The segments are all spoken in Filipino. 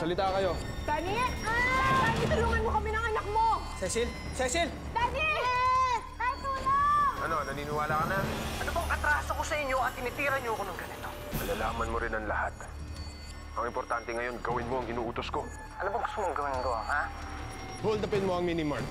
Magsalita kayo. Danny! Danny, tulungan mo kami ng anak mo! Cecil! Cecil! Danny! Ay, tulong! Ano, naniniwala ka na? Ano bang atraso ko sa inyo at tinitira niyo ako ng ganito? Malalaman mo rin ang lahat. Ang importante ngayon, gawin mo ang inuutos ko. Ano bang gusto mong gawin ko, ha? Hold upin mo ang Minimart.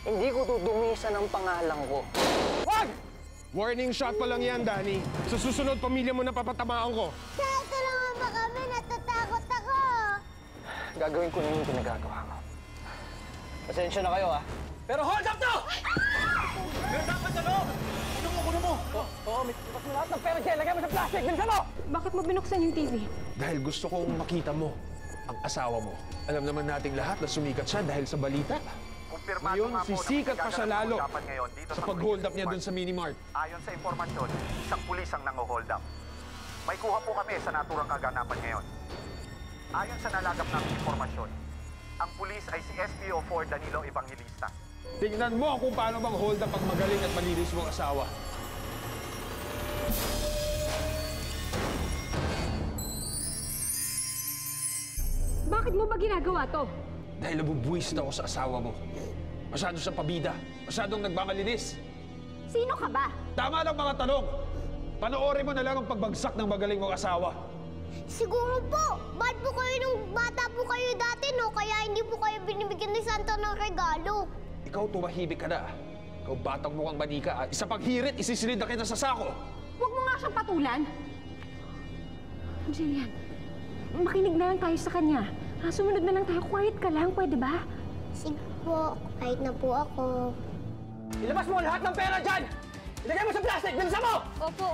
Hindi ko tudumisan ang pangalan ko. Wag! Warning shot pa lang yan, Danny. Sa susunod, pamilya mo na papatamaan ko. Tay, tulungan mo kami. Natatakot ako. Gagawin ko na yung pinagagawa mo. Pasensya na kayo, ha? Pero hold up to! Meron dapat sa loob! Kuno mo! Oo, may tipas mo lahat ng pera dyan. Lagay mo sa plastic! Bilisan mo! Bakit mo binuksan yung TV? Dahil gusto kong makita mo ang asawa mo. Alam naman nating lahat na sumikat siya dahil sa balita. Ngayon, sisikat pa siya lalo sa pag-hold up niya dun sa Minimart. Ayon sa impormasyon, isang pulis ang nango-hold up. May kuha po kami sa naturang kaganapan ngayon. Ayon sa nalagap ng impormasyon, ang pulis ay si SPO4 Danilo Evangelista. Tingnan mo kung paano bang hold up ang magaling at malinis mong asawa. Bakit mo ba ginagawa to? Dahil nabubuwisit ako sa asawa mo. Masyado siyang pabida. Masyadong nagmamalinis. Sino ka ba? Tama lang mga tanong. Panoorin mo na lang ang pagbagsak ng magaling mong asawa. Siguro po, bad po kayo nung bata po kayo dati, no? Kaya hindi po kayo binibigyan ni Santa ng regalo. Ikaw tumahimik ka na. Ikaw batang mukhang manika. Isa pang hirit, isisilid na kita sa sako. Huwag mo nga siyang patulan. Jillian, makinig na lang tayo sa kanya. Sumunod na lang tayo. Quiet ka lang, pwede ba? Sige po, kahit na po ako. Ilabas mo lahat ng pera dyan! Ilagay mo sa plastic! Bilisan mo! Opo.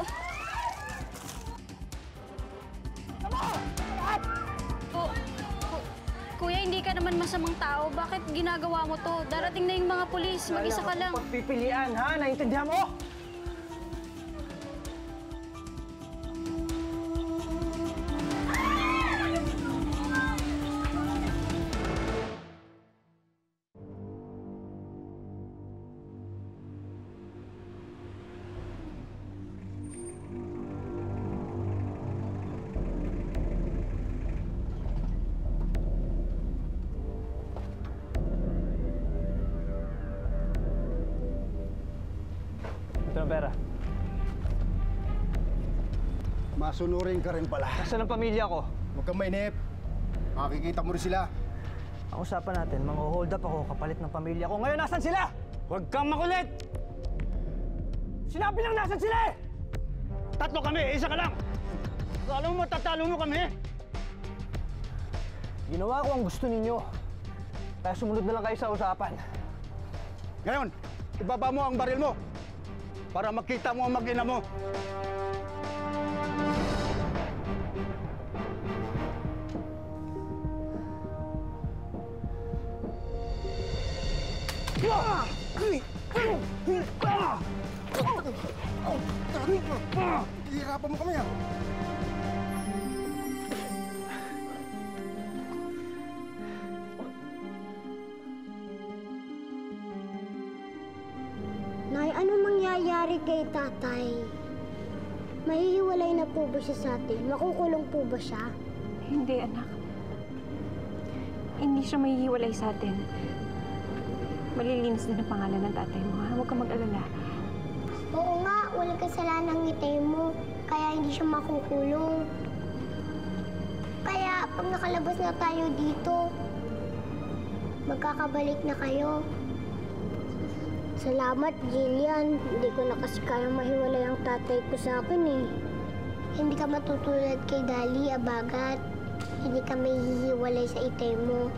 Kuya, hindi ka naman masamang tao. Bakit ginagawa mo to? Darating na yung mga pulis. Mag-isa ka lang. Pagpipilian, ha? Naintindihan mo? Ito ang pera. Masunurin ka rin pala. Nasaan ang pamilya ko? Huwag kang mainip. Makikita mo rin sila. Ang usapan natin, mang-hold up ako kapalit ng pamilya ko. Ngayon, nasan sila? Huwag kang makulit! Sinabi lang nasan sila eh! Tatlo kami, isa ka lang! Kala mo matatalo mo kami? Ginawa ko ang gusto ninyo. Kaya sumunod na lang kayo sa usapan. Ngayon, ibaba mo ang baril mo para makita mo ang mag-ina mo. Hihirapan mo kami, ha? Nay, ano mangyayari kay tatay? Mahihiwalay na po ba siya sa atin? Makukulong po ba siya? Hindi, anak. Hindi siya mahihiwalay sa atin. Malilinis din ang pangalan ng tatay mo, ha? Huwag kang mag-alala. Oo nga, walang kasalanan ng itay mo. Kaya hindi siya makukulong. Kaya pag nakalabas na tayo dito, magkakabalik na kayo. Salamat, Jillian. Hindi ko na kasi kaya mahiwalay ang tatay ko sa akin eh. Hindi ka matutulad kay Dali, Abagat. Hindi ka mahihiwalay sa itay mo.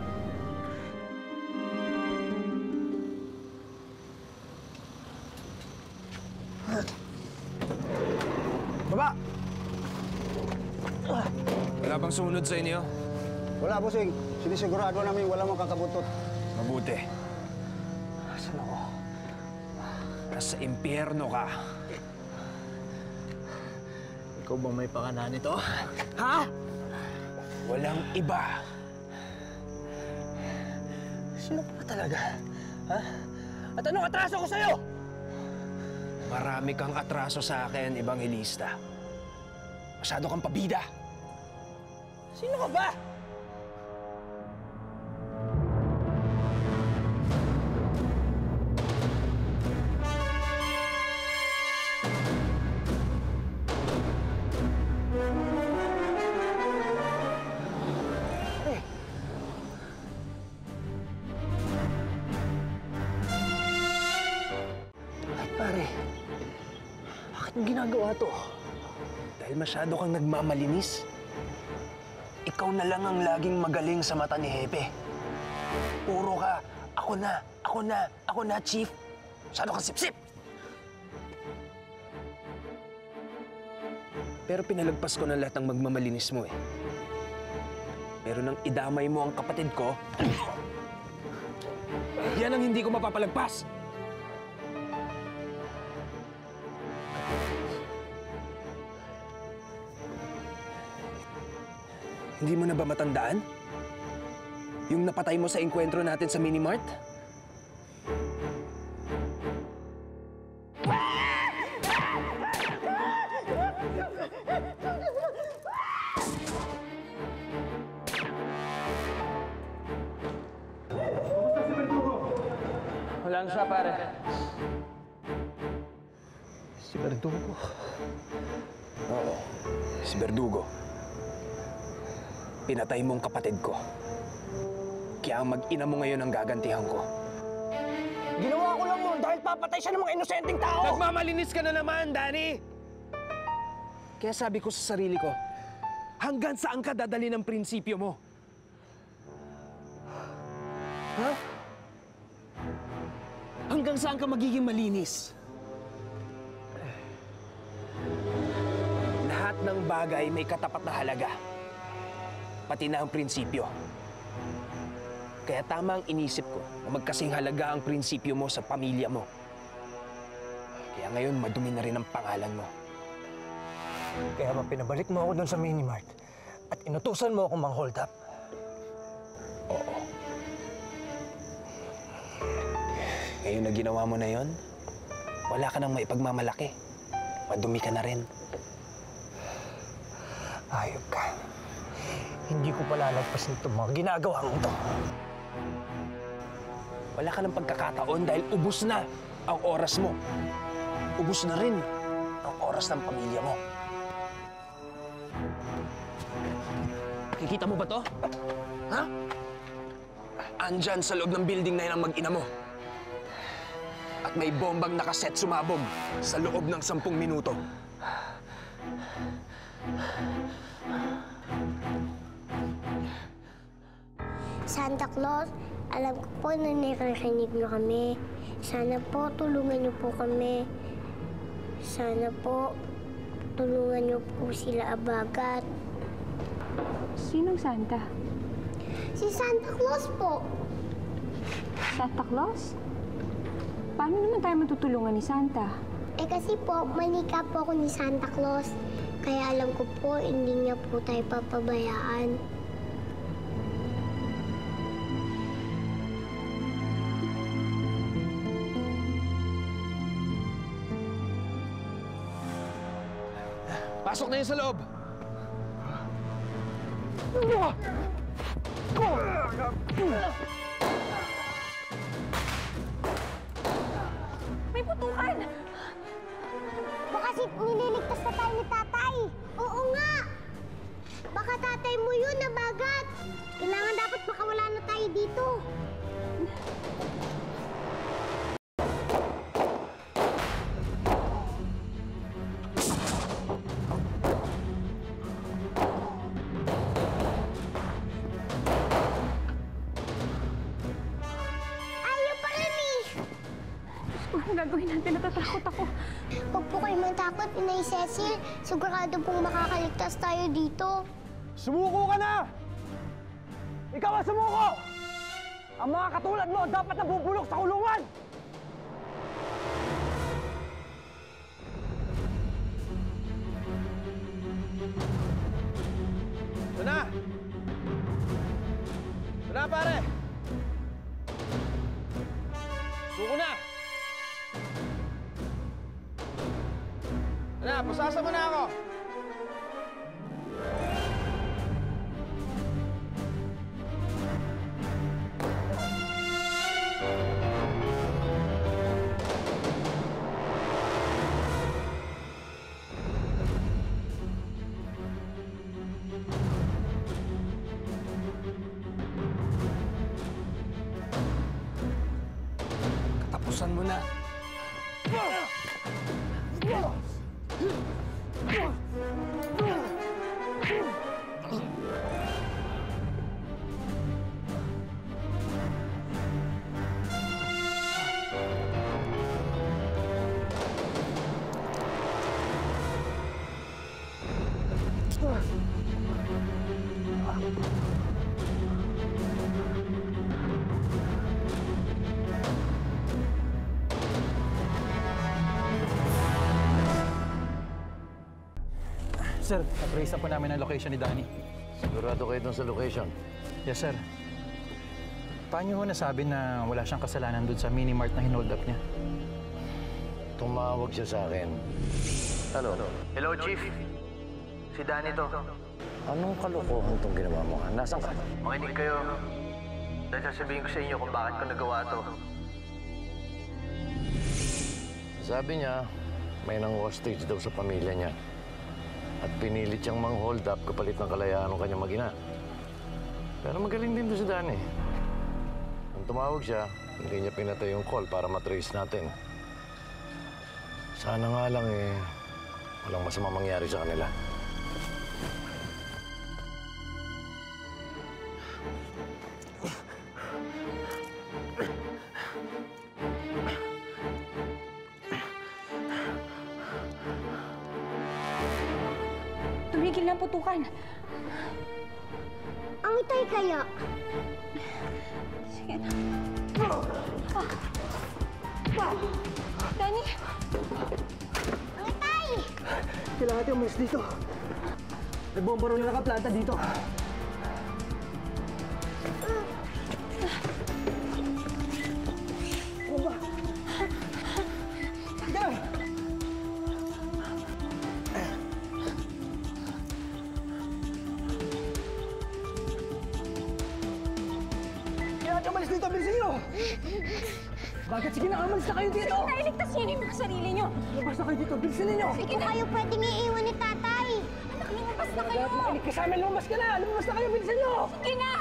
Baba! Wala bang sunod sa inyo? Wala, bossing. Sinisigurado namin wala mong kakabutot. Mabuti. Saan ako? Nasa impyerno ka. Ikaw ba may pakana nito? Ha? Walang iba. Sino pa talaga? Ha? At anong atraso ko sa'yo? Marami kang atraso sa akin, Evangelista. Masyado kang pabida. Sino ka ba? pare. Bakit mo ginagawa to? Dahil masyado kang nagmamalinis. Ikaw na lang ang laging magaling sa mata ni Hepe. Puro ka, ako na, Chief. Masyado kang sip-sip. Pero pinalagpas ko na lahat ng magmamalinis mo eh. Pero nang idamay mo ang kapatid ko, yan ang hindi ko mapapalagpas. Hindi mo na ba matandaan? Yung napatay mo sa engkwentro natin sa Minimart? Wala na siya, pare. Si Verdugo. Oo, si Verdugo. Pinatay mong kapatid ko. Kaya ang mag-ina mo ngayon ang gagantihan ko. Ginawa ko lang yun dahil papatay siya ng mga inosenteng tao! Nagmamalinis ka na naman, Danny! Kaya sabi ko sa sarili ko, hanggang saan ka dadali ng prinsipyo mo? Ha? Hanggang saan ka magiging malinis? Lahat ng bagay may katapat na halaga. Pati na ang prinsipyo. Kaya tama ang inisip ko na magkasing halaga ang prinsipyo mo sa pamilya mo. Kaya ngayon madumi na rin ang pangalan mo. Kaya ba pinabalik mo ako doon sa Minimart at inutusan mo akong mang-hold up? Oo. Ngayon na ginawa mo na yon, wala ka nang maipagmamalaki. Madumi ka na rin. Ayop ka. Hindi ko palalagpasin itong mga ginagawa mo ito. Wala ka ng pagkakataon dahil ubos na ang oras mo. Ubos na rin ang oras ng pamilya mo. Kikita mo ba to? Ha? Andyan sa loob ng building na yan ang mag-ina mo. At may bombang nakaset sumabog sa loob ng 10 minuto. Santa Claus, alam ko po na naririnig niyo kami. Sana po tulungan niyo po kami. Sana po tulungan niyo po sila Abagat. Sinong Santa? Si Santa Claus po. Santa Claus? Paano naman tayo matutulungan ni Santa? Eh kasi po, manika po ako ni Santa Claus. Kaya alam ko po, hindi niya po tayo papabayaan. Pasok na yun sa loob! May putukan! Baka nililigtas na tayo ni tatay. Oo nga! Baka tatay mo yun, Abagat. Kailangan dapat makawala na tayo dito. Ayaw pa rin eh! Anong gagawin natin? Natatakot ako. Huwag po kayo matakot, Inay Cecil. Sigurado pong makakaligtas tayo dito. Sumuko ka na! Ikaw ang sumuko! Ang mga katulad mo dapat nabubulok sa kulungan! Ito na! Ito na, pare! Suko na! Ito na, pasasa mo na ako! Katapusan mo na. Sir, na-trace na po namin ang location ni Danny. Sigurado kayo dun sa location? Yes, sir. Paano niyo ho nasabi na wala siyang kasalanan dun sa mini-mart na hinold up niya? Tumawag siya sa akin. Hello? Hello, Chief. Si Danny to. Anong kalokohan tong ginawa mo? Nasaan ka? Makinig kayo. Dahil sasabihin ko sa inyo kung bakit ko nagawa to. Sabi niya, may nang hostage daw sa pamilya niya. At pinilit siyang mang-hold up kapalit ng kalayaan ng kanyang mag-ina. Pero magaling din to si Danny. Nung tumawag siya, hindi niya pinatay yung call para matrace natin. Sana nga lang walang masama mangyari sa kanila. Tumigil na ang putukan. Ang itay kaya. Sige na. Danny! Ang itay! Kailangan natin umalis dito. Nagbomba rin na nakaplanta dito. Umalis dito, bilisan nyo! Bakit? Sige na, umalis na kayo dito! Sige na, iligtas niyo yung mga sarili niyo! Lumabas na kayo dito, bilisan ninyo! Sige na kayo pwedeng iiwan ni tatay. Anak, lumabas na kayo! Makinig ka sa amin, lumabas ka na! Lumabas na kayo, bilisan nyo! Sige na!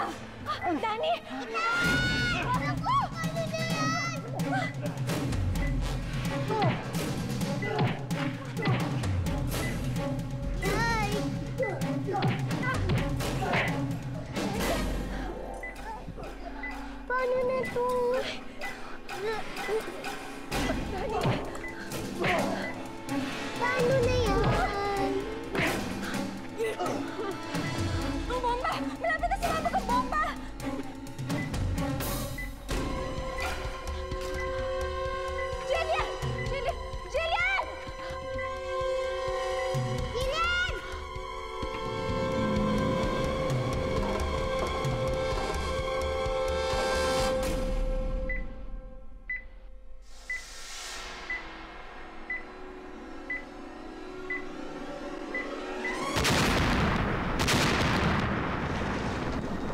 Danny! Anak ko! Ano na yan? Tay! Paano na to? Paano na yan? Ang bomba! Malapit na sumabog ang bomba! Jillian! Jillian! Jillian! Jillian!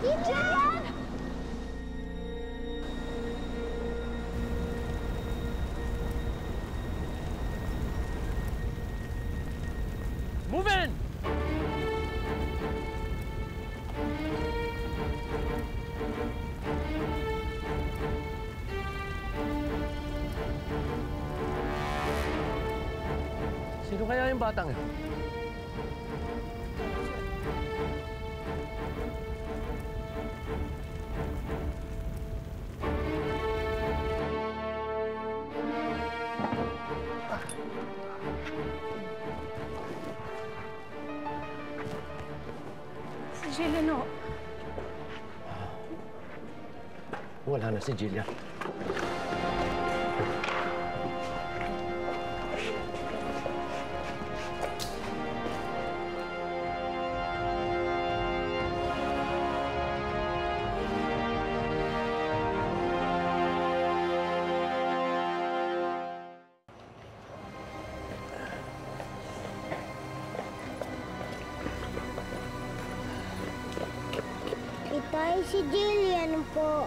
Jillian! Move in! Sino kaya yung batang yun? Si Jillian, oh. Wala na si Jillian. Itay, si Jillian po.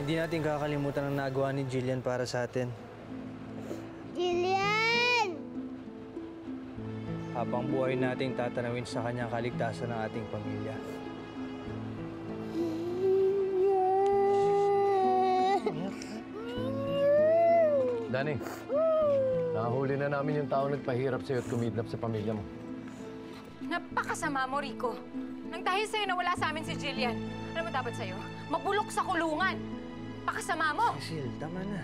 Hindi natin kakalimutan ang nagawa ni Jillian para sa atin. Jillian! Habang buhay nating tatanawin sa kanya ang kaligtasan ng ating pamilya. Danny, nahuli na namin yung tao nagpahirap sa'yo at kumidnap sa pamilya mo. Napakasama mo, Rico. Nang dahil sa'yo nawala sa amin si Jillian. Ano mo dapat sa'yo? Mabulok sa kulungan. Pakasama mo. Cecil, tama na.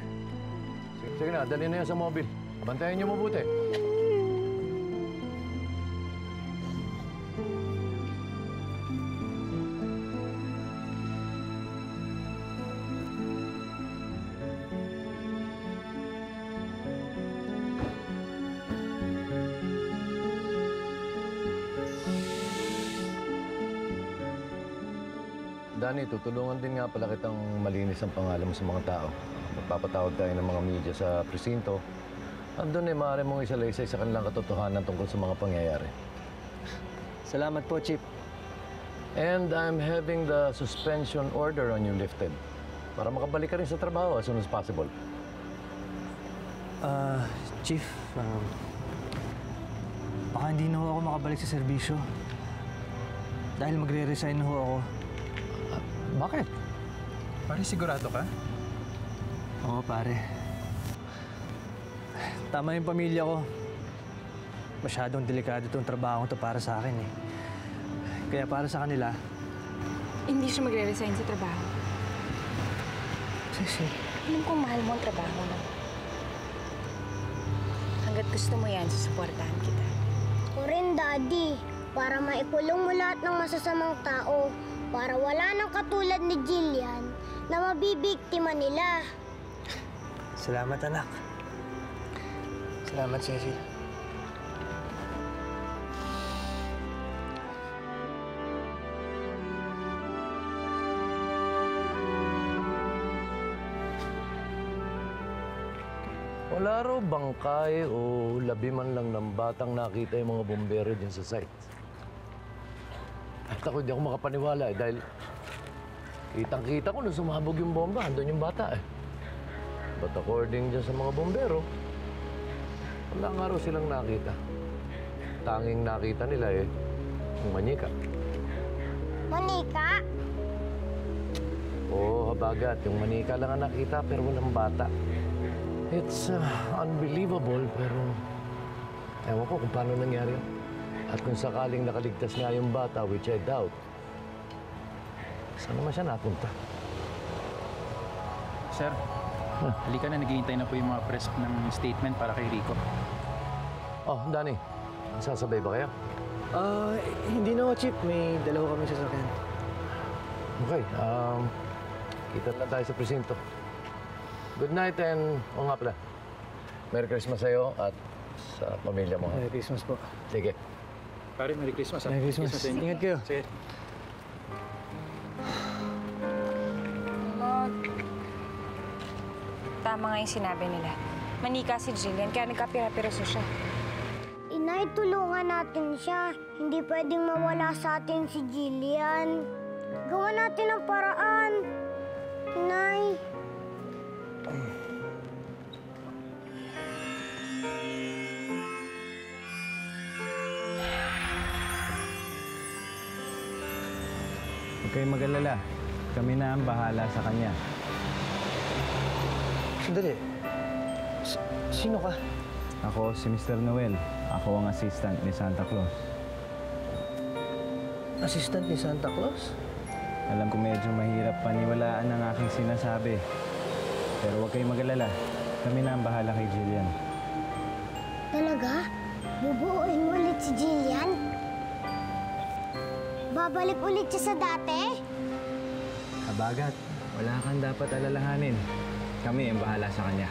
Sige na, dali na yan sa mobil. Bantayan niyo mabuti. Danny, tutulungan din nga pala kitang malinis ang pangalan mo sa mga tao. Magpapatawag tayo ng mga media sa presinto. Andun maaari mong isalaysay sa kanilang katotohanan tungkol sa mga pangyayari. Salamat po, Chief. And I'm having the suspension order on you lifted para makabalik ka rin sa trabaho as soon as possible. Chief, baka hindi na ho ako makabalik sa serbisyo. Dahil magre-resign na ho ako. Bakit? Pare, sigurado ka? Oo, pare. Tama yung pamilya ko. Masyadong delikado itong trabaho to para sa akin eh. Kaya para sa kanila... Hindi siya magre-resign sa trabaho. Cecil. Alam kong mahal mo ang trabaho mo. Hanggat gusto mo yan, susuportahan kita. Ako rin, Daddy. Para maikulong mo lahat ng masasamang tao. Para wala nang katulad ni Jillian na mabibiktima nila. Salamat, anak. Salamat, Cecil. Wala raw bangkay o labi man lang ng batang nakita yung mga bombero dyan sa site. At ako, di ako makapaniwala dahil kitang-kita ko nung sumabog yung bomba, andun yung bata eh. But according dyan sa mga bombero, wala nga raw silang nakita. Tanging nakita nila eh, yung manika. Manika? Oo, habagat. Yung manika lang ang nakita pero walang bata. It's unbelievable pero ewan ko kung paano nangyari yun. At kung sakaling nakaligtas nga yung bata, which I doubt, saan naman siya napunta? Sir, halika na. Naghihintay na po yung mga press ng statement para kay Rico. Oh, Danny, sasabay ba kayo? Hindi na ho, Chief. May dalawa kami sasakyan. Okay, kita lang tayo sa presinto. Good night and, nga pala, Merry Christmas sa'yo at sa pamilya mo. Merry Christmas po. Sige. Pare, Merry Christmas. Merry Christmas. Ingat kayo. Sige. Tama nga yung sinabi nila. Manika si Jillian, kaya nagkapira-piraso siya. Inay, tulungan natin siya. Hindi pwedeng mawala sa atin si Jillian. Gawa natin ang paraan. Inay. Huwag kayong mag-alala. Kami na ang bahala sa kanya. Sandali. Sino ka? Ako si Mr. Noel. Ako ang assistant ni Santa Claus. Assistant ni Santa Claus? Alam ko medyo mahirap paniwalaan ang aking sinasabi. Pero huwag kayong mag-alala. Kami na ang bahala kay Jillian. Talaga? Bubuuin mo ulit si Jillian? Babalik ulit siya sa dati? Habagat, wala kang dapat alalahanin. Kami ang bahala sa kanya.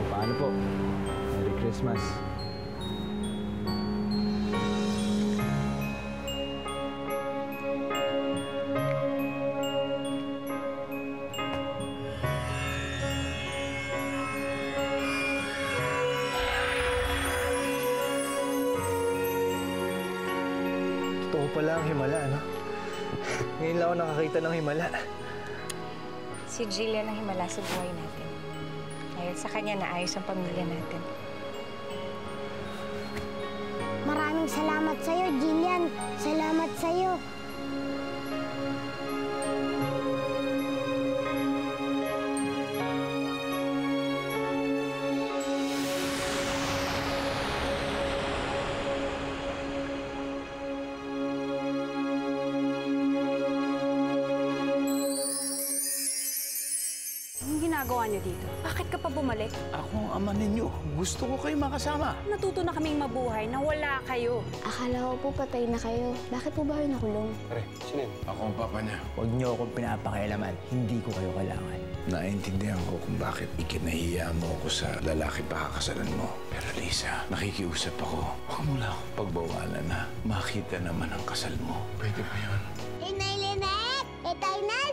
Paano po? Merry Christmas. Totoo pala ang himala, ano? Ngayon lang ako nakakita ng himala. Si Jillian ang himala sa buhay natin. Dahil sa kanya naayos ang pamilya natin. Maraming salamat sa'yo, Jillian. Salamat sa'yo. Anong ginagawa niyo dito? Bakit ka pa bumalik? Ako ang ama ninyo. Gusto ko kayo makasama. Natuto na kaming mabuhay na wala kayo. Akala ko po patay na kayo. Bakit po ba kayo nakulong? Pare, sino yun? Ako ang papa niya. Huwag niyo akong pinapakialaman. Hindi ko kayo kailangan. Naintindihan ko kung bakit ikinahiya mo ako sa lalaki pakakasalan mo. Pero Lisa, nakikiusap ako. Huwag mo lang akong pagbawalan na makita naman ang kasal mo. Pwede ba yun? Hinay, Lynette! Itay na!